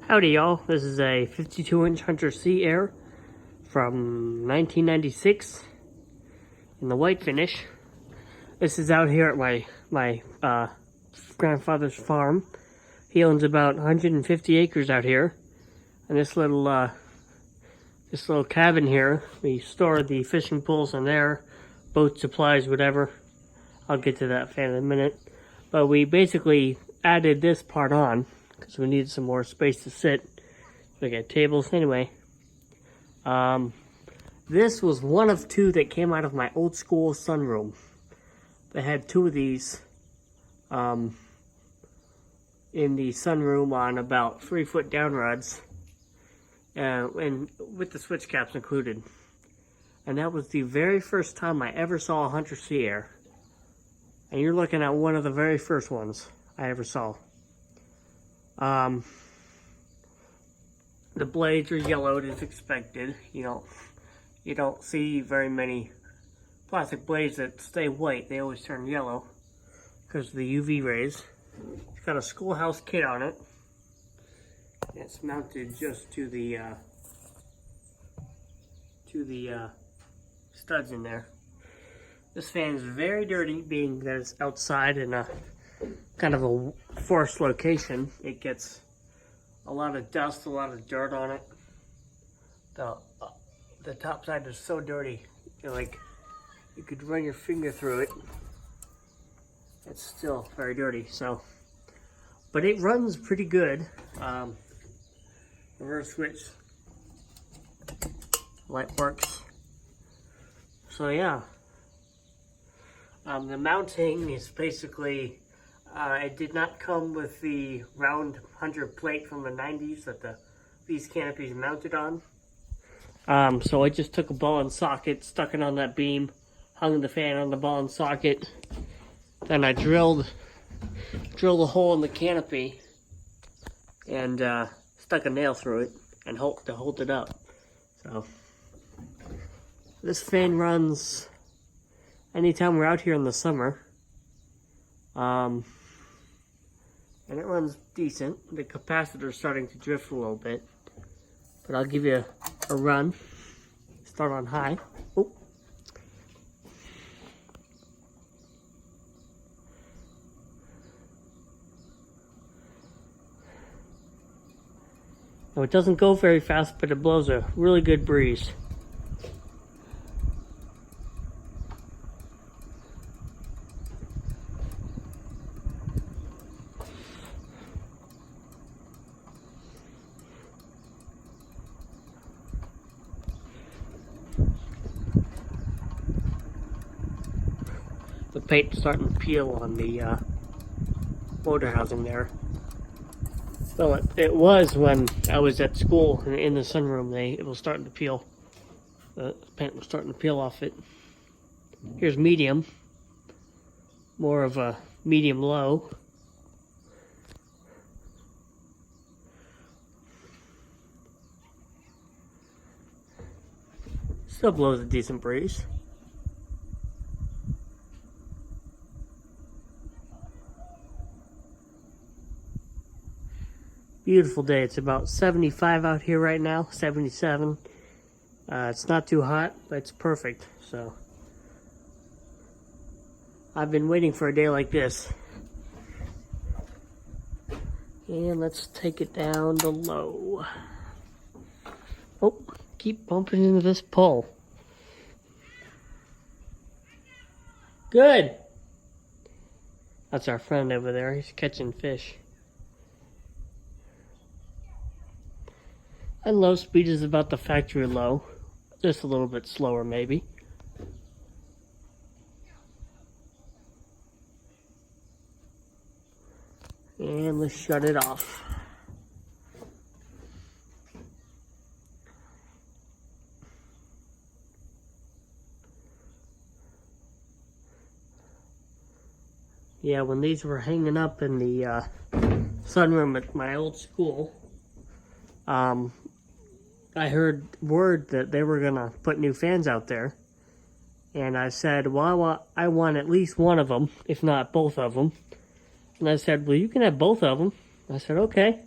Howdy y'all, this is a 52-inch Hunter C Air from 1996 in the white finish. This is out here at my grandfather's farm. He owns about 150 acres out here. And this little cabin here, we store the fishing poles in there, boat supplies, whatever. I'll get to that fan in a minute. But we basically added this part on because we needed some more space to sit. We got tables. Anyway, this was one of two that came out of my old school sunroom. They had two of these in the sunroom on about 3-foot down rods, and with the switch caps included. And that was the very first time I ever saw a Hunter C Air. And you're looking at one of the very first ones I ever saw. The blades are yellowed as expected. You don't see very many plastic blades that stay white. They always turn yellow because of the UV rays. It's got a schoolhouse kit on it. It's mounted just to the studs in there. This fan is very dirty, being that it's outside in a kind of a forest location. It gets a lot of dust, a lot of dirt on it. The top side is so dirty, you could run your finger through it. It's still very dirty, so. But it runs pretty good. Reverse switch, light works. So yeah. The mounting is basically, it did not come with the round Hunter plate from the 90s that these canopies mounted on. So I just took a ball and socket, stuck it on that beam, hung the fan on the ball and socket. Then I drilled a hole in the canopy and stuck a nail through it and to hold it up. So this fan runs anytime we're out here in the summer, and it runs decent. The capacitor is starting to drift a little bit, but I'll give you a run. Start on high. Oh. Now it doesn't go very fast, but it blows a really good breeze. The paint's starting to peel on the motor housing there. Well, it was when I was at school in the sunroom. It was starting to peel. The paint was starting to peel off it. Here's medium. More of a medium low. Still blows a decent breeze. Beautiful day. It's about 75 out here right now, 77. It's not too hot, but it's perfect. So I've been waiting for a day like this. And let's take it down to low. Oh, keep bumping into this pole. Good. That's our friend over there. He's catching fish. And low speed is about the factory low. Just a little bit slower maybe. And let's shut it off. Yeah, when these were hanging up in the sunroom at my old school, I heard word that they were gonna put new fans out there, and I said, well, I want at least one of them, if not both of them. And I said, well, you can have both of them. I said, okay.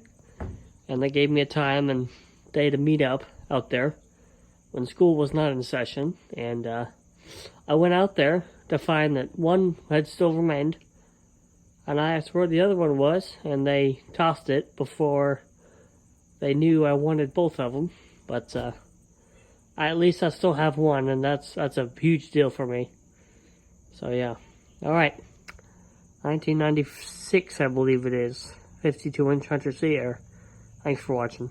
and they gave me a time and day to meet up out there when school was not in session. And I went out there to find that one had still remained, and I asked where the other one was, and they tossed it before they knew I wanted both of them. But at least I still have one, and that's a huge deal for me. So yeah. All right. 1996, I believe it is. 52-inch Hunter C Air. Thanks for watching.